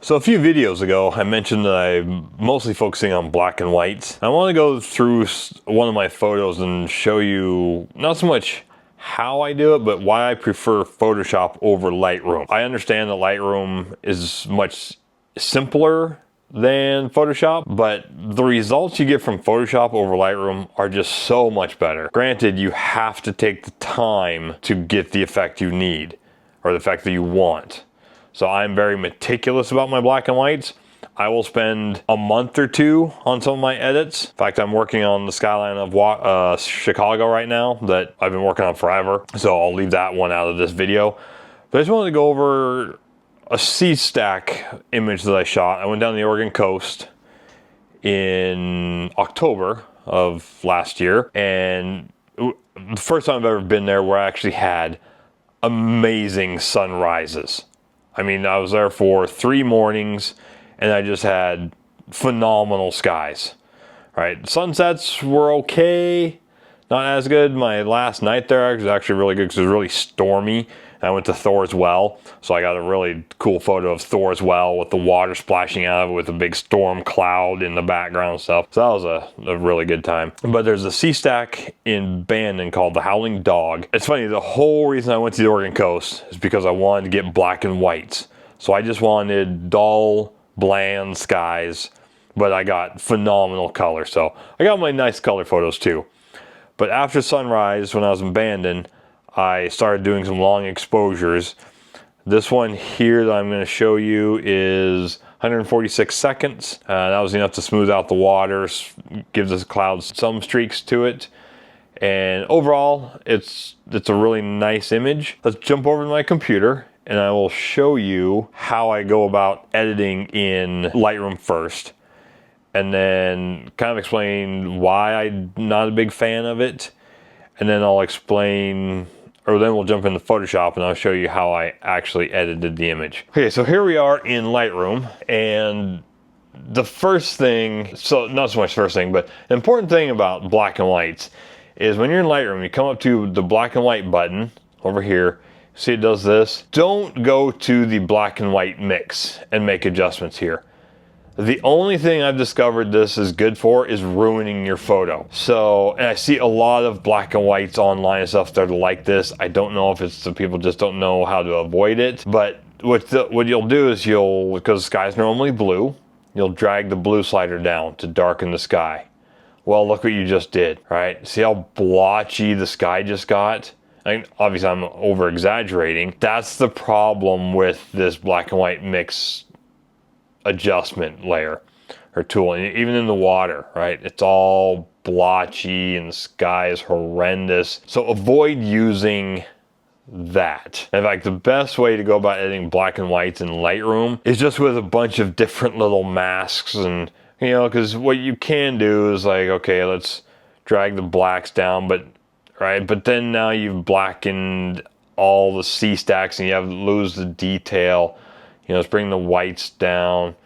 So a few videos ago, I mentioned that I'm mostly focusing on black and whites. I want to go through one of my photos and show you not so much how I do it, but why I prefer Photoshop over Lightroom. I understand that Lightroom is much simpler than Photoshop, but the results you get from Photoshop over Lightroom are just so much better. Granted, you have to take the time to get the effect you need, or the effect that you want. So I'm very meticulous about my black and whites. I will spend a month or two on some of my edits. In fact, I'm working on the skyline of Chicago right now that I've been working on forever. So I'll leave that one out of this video. But I just wanted to go over a sea stack image that I shot. I went down the Oregon coast in October of last year. And the first time I've ever been there where I actually had amazing sunrises. I mean, I was there for 3 mornings and I just had phenomenal skies. Right, sunsets were okay, not as good. My last night there was actually really good because it was really stormy. I went to Thor's Well, so I got a really cool photo of Thor's Well with the water splashing out of it with a big storm cloud in the background and stuff. So that was a really good time. But there's a sea stack in Bandon called the Howling Dog. It's funny, the whole reason I went to the Oregon coast is because I wanted to get black and whites. So I just wanted dull, bland skies, but I got phenomenal color. So I got my nice color photos too. But after sunrise, when I was in Bandon, I started doing some long exposures. This one here that I'm going to show you is 146 seconds. That was enough to smooth out the water, gives the clouds some streaks to it. And overall, it's a really nice image. Let's jump over to my computer and I will show you how I go about editing in Lightroom first. And then kind of explain why I'm not a big fan of it. And then I'll explain, or then we'll jump into Photoshop and I'll show you how I actually edited the image. Okay, so here we are in Lightroom, and the first thing, so not so much first thing, but the important thing about black and whites is when you're in Lightroom, you come up to the black and white button over here, see it does this. Don't go to the black and white mix and make adjustments here. The only thing I've discovered this is good for is ruining your photo. So, and I see a lot of black and whites online and stuff that are like this. I don't know if it's the people just don't know how to avoid it. But what you'll do is because the sky's normally blue, you'll drag the blue slider down to darken the sky. Well, look what you just did, right? See how blotchy the sky just got? I mean, obviously I'm over exaggerating. That's the problem with this black and white mix adjustment layer or tool. And even in the water, right, it's all blotchy and the sky is horrendous. So avoid using that. In fact, the best way to go about editing black and whites in Lightroom is just with a bunch of different little masks. And because what you can do is like, okay, let's drag the blacks down, but then now you've blackened all the sea stacks and you have to lose the detail. Let's bring the whites down,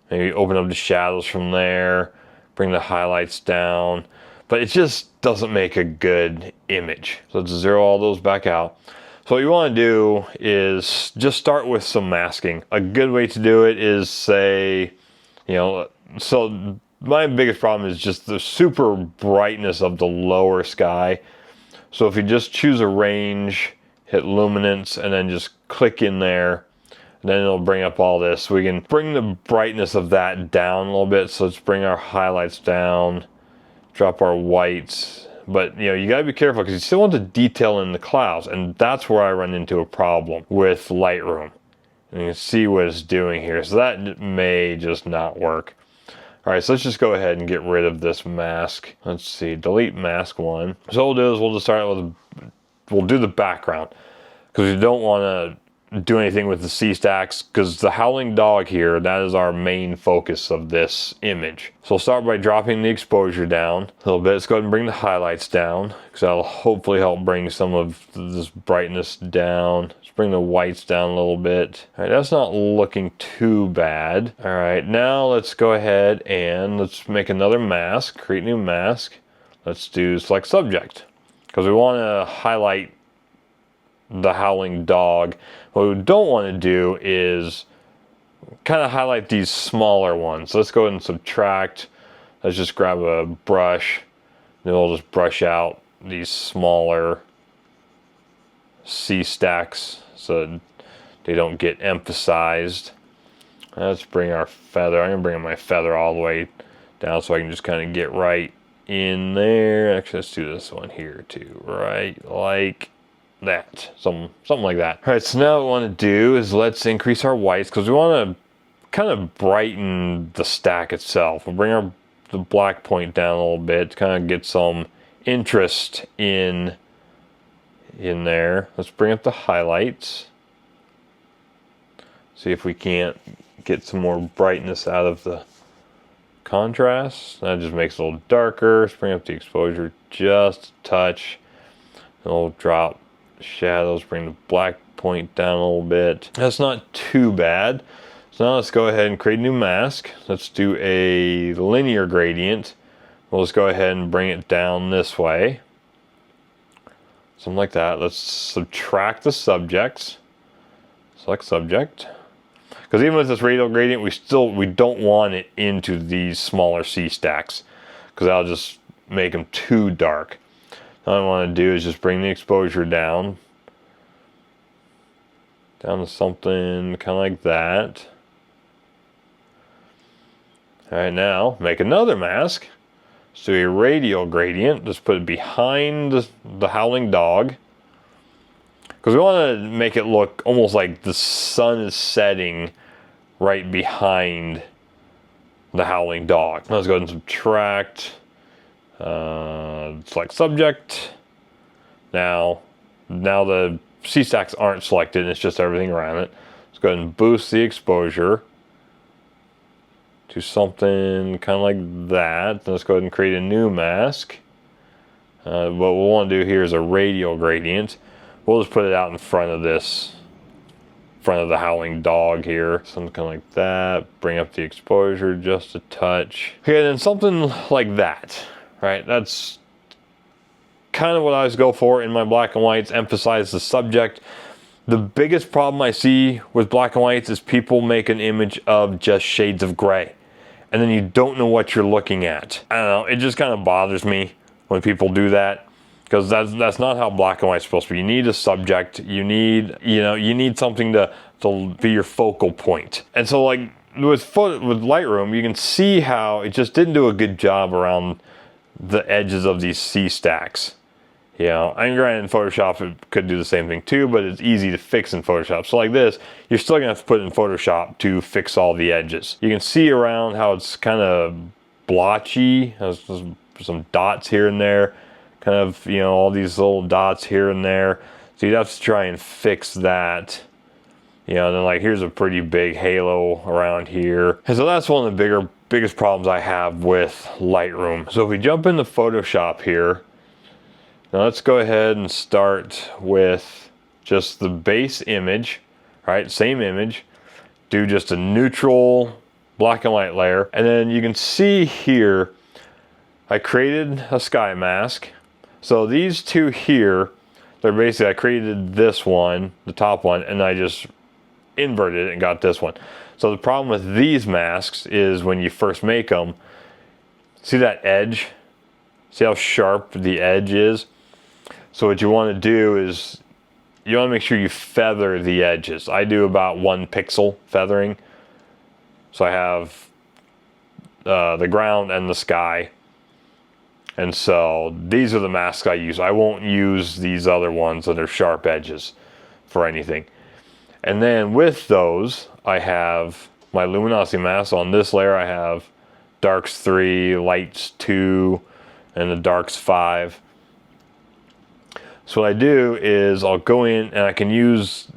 maybe open up the shadows from there, bring the highlights down, but it just doesn't make a good image. So let's zero all those back out. So what you want to do is just start with some masking. A good way to do it is say, so my biggest problem is just the super brightness of the lower sky. So if you just choose a range, hit luminance, and then just click in there, then it'll bring up all this. We can bring the brightness of that down a little bit. So let's bring our highlights down, drop our whites. But you gotta be careful because you still want the detail in the clouds. And that's where I run into a problem with Lightroom. And you can see what it's doing here. So that may just not work. All right, so let's just go ahead and get rid of this mask. Let's see, delete mask 1. So what we'll do is we'll just start with, we'll do the background because we don't want to do anything with the sea stacks because the Howling Dog here, that is our main focus of this image. So we'll start by dropping the exposure down a little bit. Let's go ahead and bring the highlights down because that'll hopefully help bring some of this brightness down. Let's bring the whites down a little bit. All right, that's not looking too bad. All right, now let's go ahead and let's make another mask, create a new mask. Let's do select subject because we want to highlight the Howling Dog. What we don't want to do is kind of highlight these smaller ones. Let's go ahead and subtract. Let's just grab a brush, then we'll just brush out these smaller C stacks so they don't get emphasized. Let's bring our feather. I'm gonna bring my feather all the way down so I can just kind of get right in there. Actually, let's do this one here too, right like that, something like that. All right, so now what we want to do is let's increase our whites because we want to kind of brighten the stack itself. We'll bring the black point down a little bit to kind of get some interest in there. Let's bring up the highlights. See if we can't get some more brightness out of the contrast. That just makes it a little darker. Let's bring up the exposure just a touch. And we'll drop shadows, bring the black point down a little bit. That's not too bad. So now let's go ahead and create a new mask. Let's do a linear gradient. We'll just go ahead and bring it down this way. Something like that. Let's subtract the subjects. Select subject. Because even with this radial gradient, we don't want it into these smaller C stacks because that'll just make them too dark. All I want to do is just bring the exposure down to something kind of like that. All right, now make another mask. Let's do a radial gradient. Just put it behind the howling dog. Because we want to make it look almost like the sun is setting right behind the howling dog. Let's go ahead and subtract. Select subject. Now the C stacks aren't selected, it's just everything around it. Let's go ahead and boost the exposure to something kind of like that. Let's go ahead and create a new mask. What we'll want to do here is a radial gradient. We'll just put it out in front of the howling dog here. Something kind of like that. Bring up the exposure just a touch. Okay, then something like that, right? That's kind of what I always go for in my black and whites, emphasize the subject. The biggest problem I see with black and whites is people make an image of just shades of gray. And then you don't know what you're looking at. I don't know, it just kind of bothers me when people do that. Because that's not how black and white's supposed to be. You need a subject. You need something to be your focal point. And so like with Lightroom, you can see how it just didn't do a good job around the edges of these C stacks. You know, and granted in Photoshop it could do the same thing too, but it's easy to fix in Photoshop. So like this, you're still gonna have to put it in Photoshop to fix all the edges. You can see around how it's kind of blotchy. There's some dots here and there. Kind of, you know, all these little dots here and there. So you'd have to try and fix that. You know, and then like here's a pretty big halo around here. And so that's one of the biggest problems I have with Lightroom. So if we jump into Photoshop here, now let's go ahead and start with just the base image, right? Same image. Do just a neutral black and white layer. And then you can see here, I created a sky mask. So these two here, they're basically, I created this one, the top one, and I just inverted it and got this one. So the problem with these masks is when you first make them, see that edge? See how sharp the edge is? So what you want to do is you want to make sure you feather the edges. I do about 1 pixel feathering. So I have the ground and the sky. And so these are the masks I use. I won't use these other ones that are sharp edges for anything. And then with those, I have my luminosity mask. On this layer I have darks 3, lights 2, and the darks 5. So what I do is I'll go in and I can use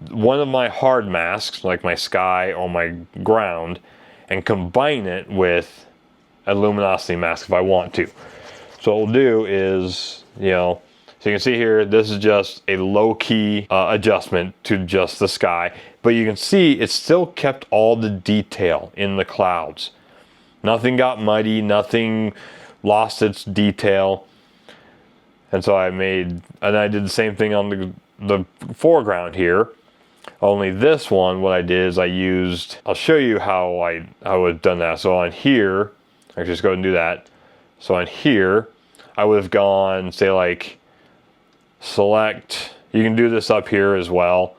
one of my hard masks, like my sky or my ground, and combine it with a luminosity mask if I want to. So what we'll do is, you know, so you can see here, this is just a low-key adjustment to just the sky, but you can see it still kept all the detail in the clouds. Nothing got muddy, nothing lost its detail. And so I did the same thing on the foreground here. Only this one, what I did is I'll show you how I would have done that. So on here, I just go ahead and do that. So on here, I would have gone, say like, select, you can do this up here as well.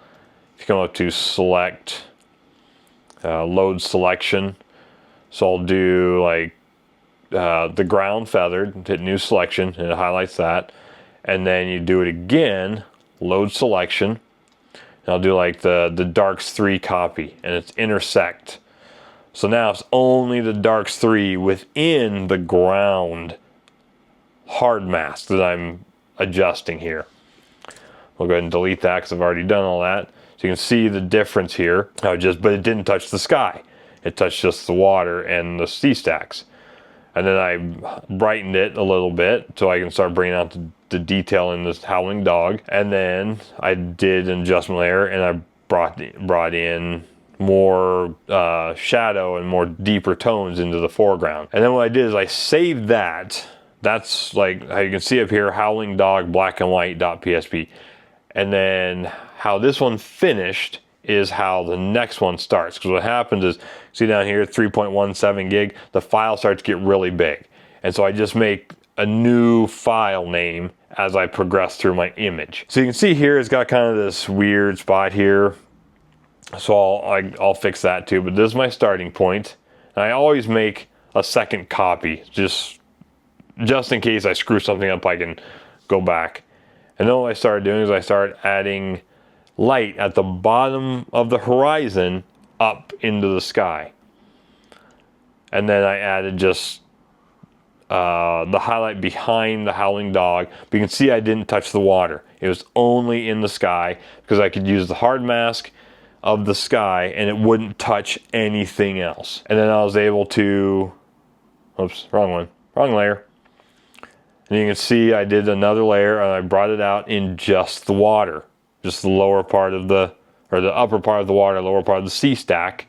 If you come up to select, load selection. So I'll do like the ground feathered, hit new selection, and it highlights that. And then you do it again, load selection. And I'll do like the darks 3 copy, and it's intersect. So now it's only the darks 3 within the ground hard mask that I'm adjusting here. We'll go ahead and delete that because I've already done all that. So you can see the difference here. But it didn't touch the sky. It touched just the water and the sea stacks. And then I brightened it a little bit so I can start bringing out the detail in this howling dog. And then I did an adjustment layer, and I brought in more shadow and more deeper tones into the foreground. And then what I did is I saved that. That's like how you can see up here, howling dog black and white.psp. And then how this one finished is how the next one starts. Because what happens is, see down here, 3.17 gig, the file starts to get really big. And so I just make a new file name as I progress through my image. So you can see here, it's got kind of this weird spot here. So I'll fix that too, but this is my starting point. And I always make a second copy, just in case I screw something up, I can go back. And then what I started doing is I started adding light at the bottom of the horizon up into the sky. And then I added just the highlight behind the howling dog. But you can see I didn't touch the water. It was only in the sky because I could use the hard mask of the sky and it wouldn't touch anything else. And then I was able to, oops, wrong one, wrong layer. And you can see I did another layer and I brought it out in just the water. Just the lower part of the upper part of the water, lower part of the sea stack.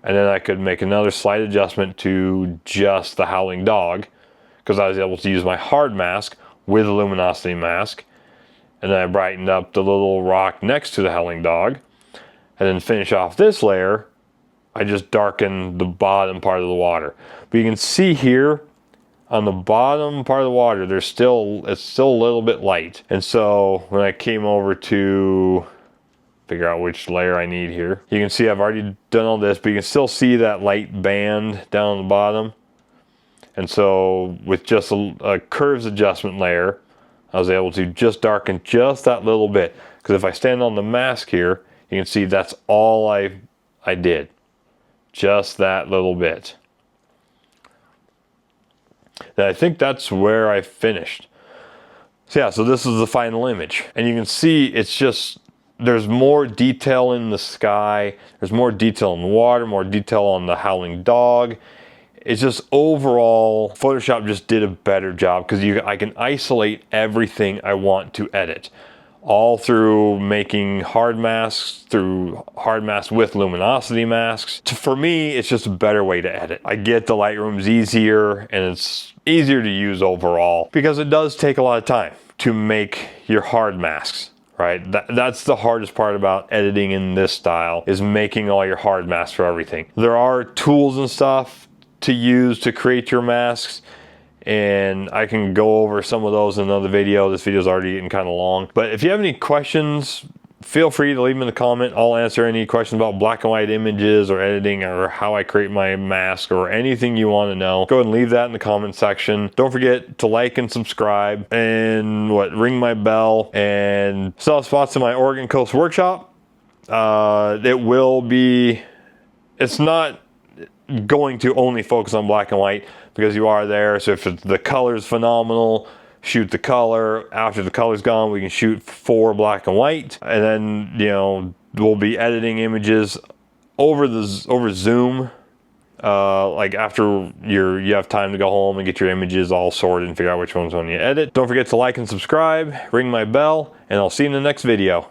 And then I could make another slight adjustment to just the howling dog because I was able to use my hard mask with a luminosity mask. And then I brightened up the little rock next to the howling dog. And then finish off this layer, I just darkened the bottom part of the water. But you can see here, on the bottom part of the water, it's still a little bit light. And so when I came over to figure out which layer I need here, you can see I've already done all this, but you can still see that light band down on the bottom. And so with just a curves adjustment layer, I was able to just darken just that little bit. Because if I stand on the mask here, you can see that's all I did. Just that little bit. And I think that's where I finished. So yeah, so this is the final image. And you can see it's just, there's more detail in the sky, there's more detail in the water, more detail on the howling dog. It's just overall, Photoshop just did a better job because I can isolate everything I want to edit. All through making hard masks, through hard masks with luminosity masks. For me, it's just a better way to edit. I get the Lightroom's easier and it's easier to use overall because it does take a lot of time to make your hard masks, right? That's the hardest part about editing in this style, is making all your hard masks for everything. There are tools and stuff to use to create your masks, and I can go over some of those in another video. This video is already getting kind of long. But if you have any questions, feel free to leave them in the comment. I'll answer any questions about black and white images or editing or how I create my mask or anything you want to know. Go ahead and leave that in the comment section. Don't forget to like and subscribe and ring my bell and sell spots in my Oregon Coast workshop. It's not going to only focus on black and white because you are there. So if the color is phenomenal, shoot the color. After the color's gone, we can shoot for black and white. And then, you know, we'll be editing images over Zoom. Like after you have time to go home and get your images all sorted and figure out which ones you want to edit. Don't forget to like and subscribe, ring my bell, and I'll see you in the next video.